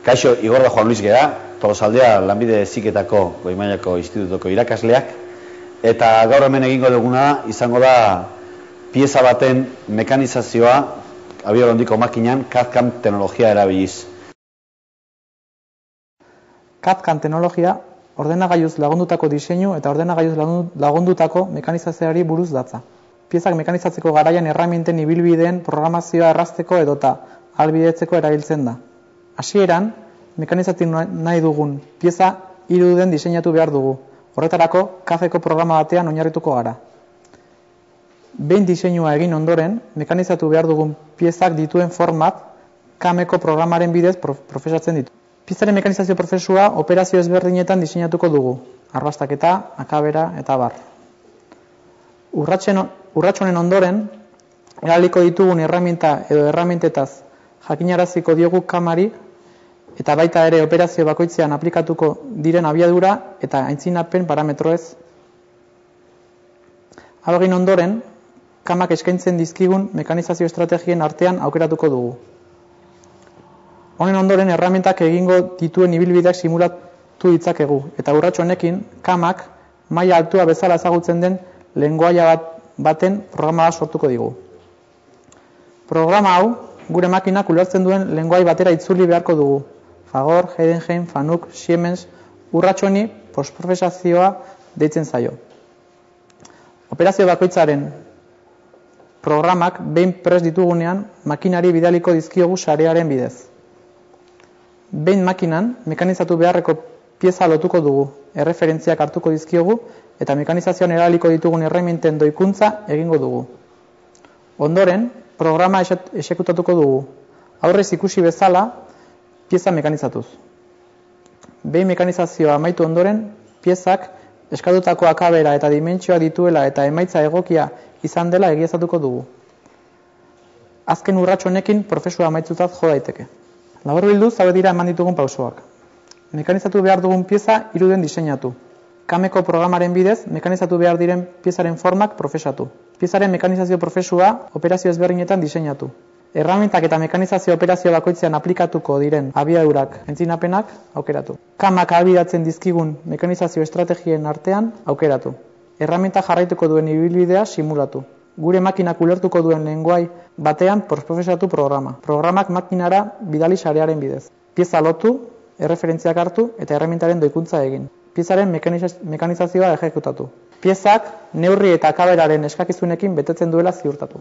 Kaixo, Igor da Juan Luis gea, Tolosaldea Lanbide Heziketako Goi Mailako Institutuko irakasleak, eta gaur hemen egingo duguna izango da pieza baten mekanizazioa abiadura handiko makinan CAD/CAM teknologia erabiliz. CAD/CAM teknologia ordenagailuz lagundutako diseinu eta ordenagailuz lagundutako mekanizazioari buruz datza. Piezak mekanizatzeko garaian erraminten ibilbideen programazioa errazteko edota ahalbidetzeko erabiltzen da. Hasieran, mekanizatu nahi dugun pieza iruden diseinatu behar dugu. Horretarako, CAD-eko programa batean oinarrituko gara. Behin diseinua egin ondoren, mekanizatu behar dugun piezak dituen format CAM-eko programaren bidez prozesatzen ditu. Piezaren mekanizazio prozesua operazio ezberdinetan diseinatuko dugu. Arrastaketa, akabera eta abar. Urratsonen ondoren, eraliko ditugun erraminta edo erramintetaz jakinaraziko diogu CAM-ari eta baita ere operazio bakoitzean aplikatuko diren abiadura eta aintzinapen parametroez. Hau egin ondoren, CAM-ak eskaintzen dizkigun mekanizazio estrategien artean aukeratuko dugu. Honen ondoren erramintak egingo dituen ibilbideak simulatu ditzakegu eta urratso honekin CAM-ak maila altua bezala ezagutzen den lengoaia baten programa bat sortuko digu. Programa hau gure makinak ulertzen duen lengoai batera itzuli beharko dugu. Fagor, Heidenheim, Fanuc, Siemens, urratso honi postprozesazioa deitzen zaio. Operazio bakoitzaren programak behin prest ditugunean makinari bidaliko dizkiogu sarearen bidez. Behin makinan mekanizatu beharreko pieza lotuko dugu, erreferentziak hartuko dizkiogu eta mekanizazioan eraliko ditugun erreminten doikuntza egingo dugu. Ondoren, programa exekutatuko dugu, aurrez ikusi bezala pieza mekanizatuz. Behin mekanizazioa amaitu ondoren, piezak eskatutako akabera eta dimentsioa dituela eta emaitza egokia izan dela egiaztatuko dugu. Azken urratso honekin prozesua amaitzutat jo daiteke. Laburbilduz, hauek dira eman ditugun pausoak. Mekanizatu behar dugun pieza iruden diseinatu. CAM-eko programaren bidez, mekanizatu behar diren piezaren formak prozesatu. Piezaren mekanizazio prozesua operazio ezberdinetan diseinatu. Erramintak eta mekanizazio operazio bakoitzean aplikatuko diren abiadurak aintzinapenak aukeratu. CAM-ak ahalbidetzen dizkigun mekanizazio estrategien artean aukeratu. Erramintak jarraituko duen ibilbidea simulatu. Gure makinak ulertuko duen lengoai batean postprozesatu programa. Programak makinara bidali sarearen bidez. Pieza lotu, erreferentziak hartu eta erramintaren doikuntza egin. Piezaren mekanizazioa ejekutatu. Piezak neurri eta akaberaren eskakizunekin betetzen duela ziurtatu.